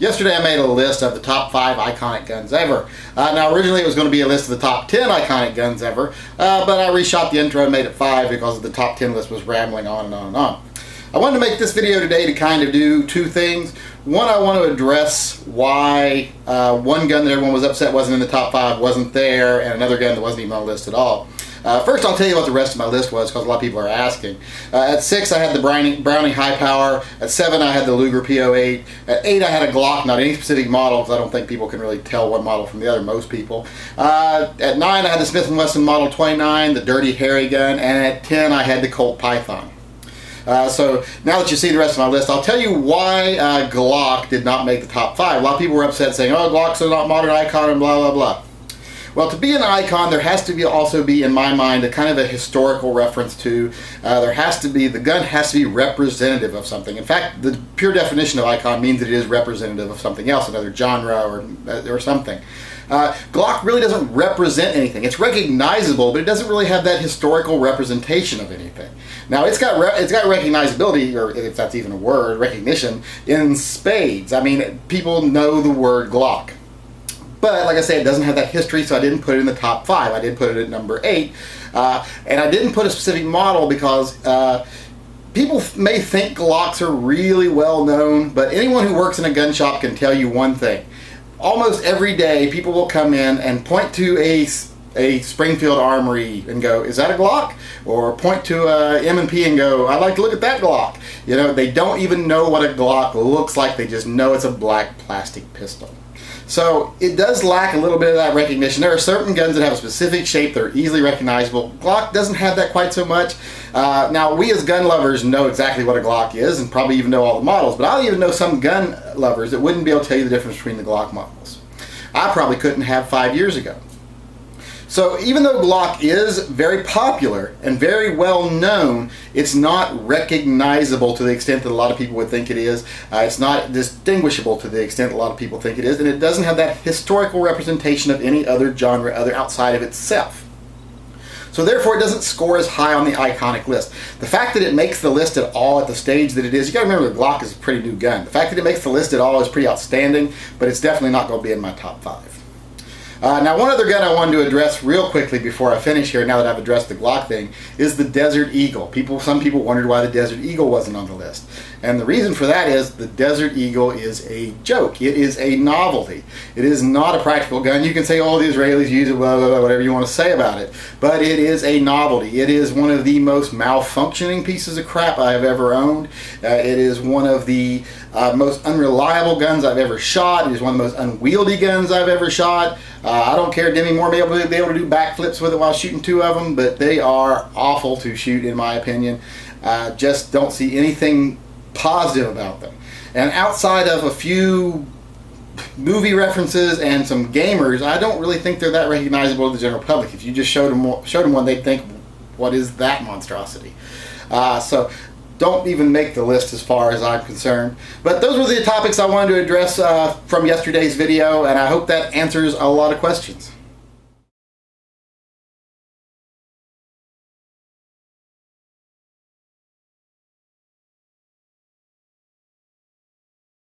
Yesterday I made a list of the top 5 iconic guns ever. Now originally it was going to be a list of the top 10 iconic guns ever, but I reshot the intro and made it 5 because the top 10 list was rambling on and on and on. I wanted to make this video today to kind of do two things. One, I want to address why one gun that everyone was upset wasn't in the top 5 wasn't there, and another gun that wasn't even on the list at all. First, I'll tell you what the rest of my list was because a lot of people are asking. At 6, I had the Browning High Power. At 7, I had the Luger P08. At 8, I had a Glock, not any specific model because I don't think people can really tell one model from the other, most people. At 9, I had the Smith & Wesson Model 29, the Dirty Harry gun, and at 10, I had the Colt Python. So now that you see the rest of my list, I'll tell you why Glock did not make the top 5. A lot of people were upset saying, oh, Glock's a not modern icon and blah, blah, blah. Well, to be an icon, there has to be also be, in my mind, a kind of a historical reference to, the gun has to be representative of something. In fact, the pure definition of icon means that it is representative of something else, another genre or something. Glock really doesn't represent anything. It's recognizable, but it doesn't really have that historical representation of anything. Now, it's got recognizability, or if that's even a word, recognition, in spades. I mean, people know the word Glock. But like I said, it doesn't have that history, so I didn't put it in the top 5. I did put it at number 8. And I didn't put a specific model because people may think Glocks are really well known, but anyone who works in a gun shop can tell you one thing. Almost every day, people will come in and point to a Springfield Armory and go, is that a Glock? Or point to a M&P and go, I'd like to look at that Glock. You know, they don't even know what a Glock looks like. They just know it's a black plastic pistol. So it does lack a little bit of that recognition. There are certain guns that have a specific shape that are easily recognizable. Glock doesn't have that quite so much. Now, we as gun lovers know exactly what a Glock is and probably even know all the models, but I'll even know some gun lovers that wouldn't be able to tell you the difference between the Glock models. I probably couldn't have 5 years ago. So even though Glock is very popular and very well known, it's not recognizable to the extent that a lot of people would think it is. It's not distinguishable to the extent a lot of people think it is, and it doesn't have that historical representation of any other genre outside of itself. So therefore it doesn't score as high on the iconic list. The fact that it makes the list at all at the stage that it is, you gotta remember the Glock is a pretty new gun. The fact that it makes the list at all is pretty outstanding, but it's definitely not going to be in my top 5. Now, one other gun I wanted to address real quickly before I finish here, now that I've addressed the Glock thing, is the Desert Eagle. Some people wondered why the Desert Eagle wasn't on the list. And the reason for that is the Desert Eagle is a joke. It is a novelty. It is not a practical gun. You can say, oh, the Israelis use it, blah, blah, blah, whatever you want to say about it. But it is a novelty. It is one of the most malfunctioning pieces of crap I have ever owned. It is one of the most unreliable guns I've ever shot. It is one of the most unwieldy guns I've ever shot. I don't care, Demi Moore may be able to do backflips with it while shooting 2 of them, but they are awful to shoot in my opinion. Just don't see anything positive about them. And outside of a few movie references and some gamers, I don't really think they're that recognizable to the general public. If you just showed them one, they'd think, what is that monstrosity? So don't even make the list as far as I'm concerned. But those were the topics I wanted to address from yesterday's video, and I hope that answers a lot of questions.